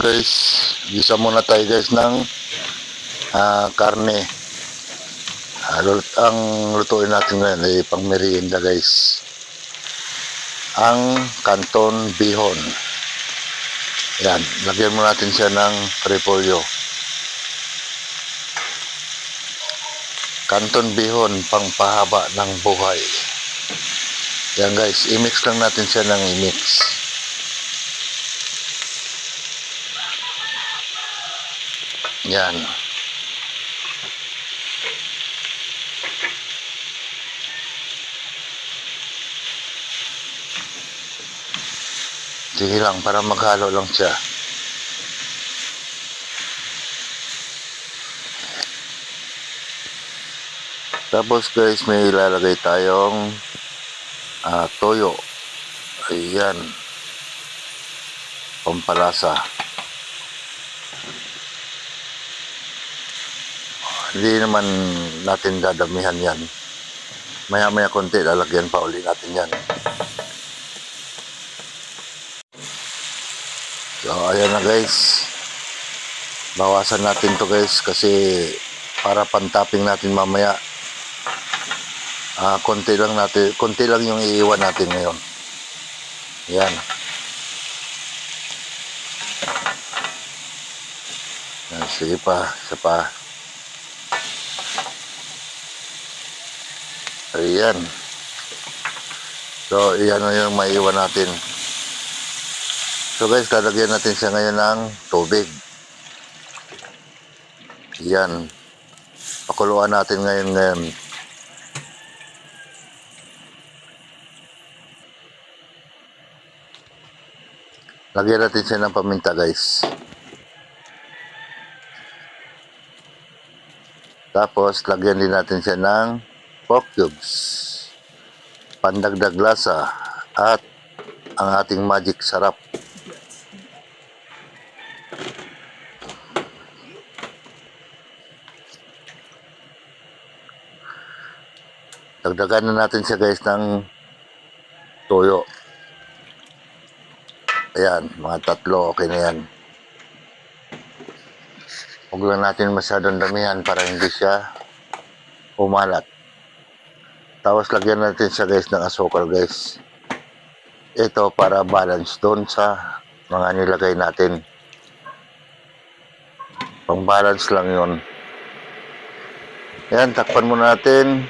guys, gisa muna tayo guys ng karne. Ang lutuin natin ngayon ay pang merienda guys. Ang canton bihon. Yan, lagyan mo natin siya ng repolyo. Canton bihon, pangpahaba ng buhay. Yan guys, i-mix lang natin siya ng i-mix. Yan. Sige lang, para maghalo lang siya. Tapos guys, may ilalagay tayong toyo. Ayan. Pampalasa. Hindi naman natin dadamihan yan. Maya-maya konti, lalagyan pa uli natin yan. So, ayan na guys. Bawasan natin to guys kasi para pan-topping natin mamaya. Konti lang yung iiwan natin ngayon. Yan. Sige pa, isa pa. Ayan. So, iyan na yung maiiwan natin. So guys, lalagyan natin siya ngayon ng tubig. Yan. Pakuluan natin ngayon. Lagyan natin siya ng paminta guys. Tapos, lagyan din natin siya ng pork cubes. Pandagdag lasa at ang ating magic sarap. Dagdagan na natin siya guys ng toyo. Ayan, mga 3, okay na yan. Huwag lang natin masyadong damihan para hindi siya umalat. Tapos lagyan natin siya guys ng asukal guys. Ito para balance doon sa mga nilagay natin. Pang balance lang yun. Ayan, takpan muna natin.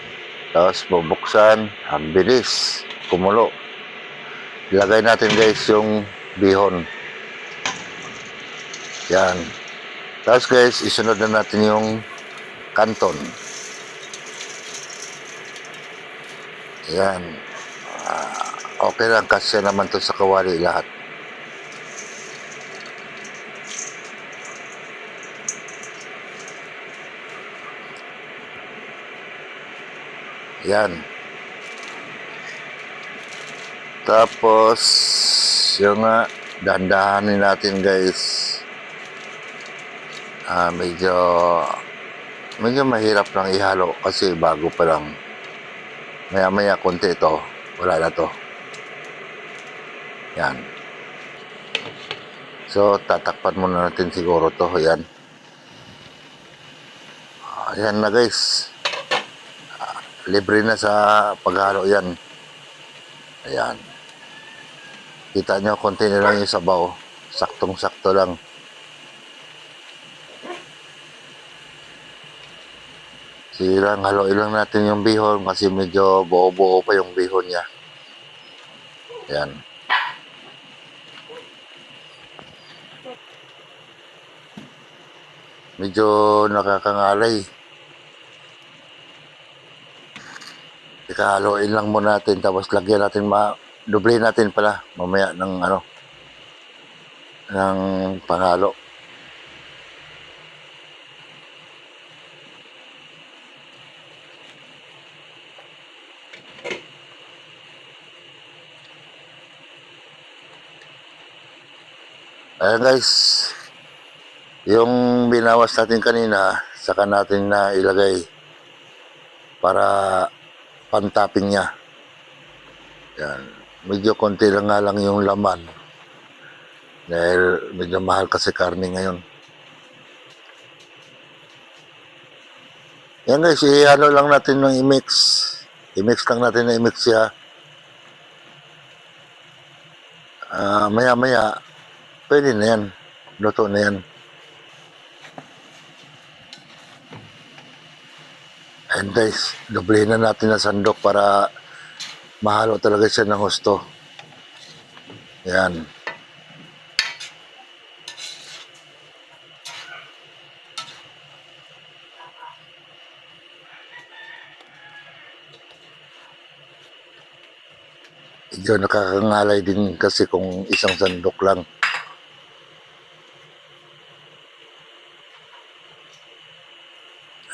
Tapos bubuksan. Ang bilis. Kumulo. Ilagay natin guys yung bihon. Yan. Tapos guys, isunod na natin yung canton. Yan. Okay lang kasi naman to sa kawali lahat. Yan. Tapos yung dahan-dahanin natin guys. Medyo mahirap lang ihalo kasi bago pa lang. Maya-maya konti ito. Wala na to. Yan. So, tatakpan muna natin siguro to. Yan. Ayan na guys. Libre na sa paghalo yan. Ayan. Kita nyo, konti na lang yung sabaw. Saktong-sakto lang. Sige lang, haluin lang natin yung bihon kasi medyo buo-buo pa yung bihon niya. Ayan. Medyo nakakangalay. Haluin lang muna natin tapos lagyan natin doble natin pala mamaya ng ng panghalo. Ayan guys, yung binawas natin kanina saka natin na ilagay para pan-topping niya. Yan. Medyo konti lang nga lang yung laman. Dahil medyo mahal kasi karne ngayon. Yan guys, i-ano lang natin ng i-mix. I-mix lang natin na i-mix siya. Maya-maya, pwede na yan. Luto na yan. And guys, doblehin na natin ng sandok para mahalo talaga siya ng husto. Yan. Medyo nakakangalay din kasi kung isang sandok lang.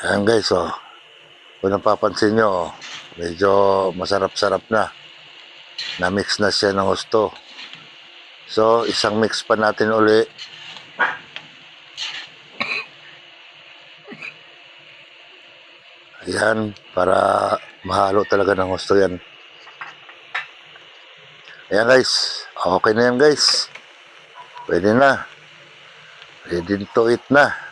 Ayan guys, oh. Kung napapansin nyo, oh, medyo masarap-sarap na. Na-mix na siya ng husto. So, isang mix pa natin uli. Ayan, para mahalo talaga ng husto yan. Ayan guys, okay na yan guys. Pwede na. Ready to eat na.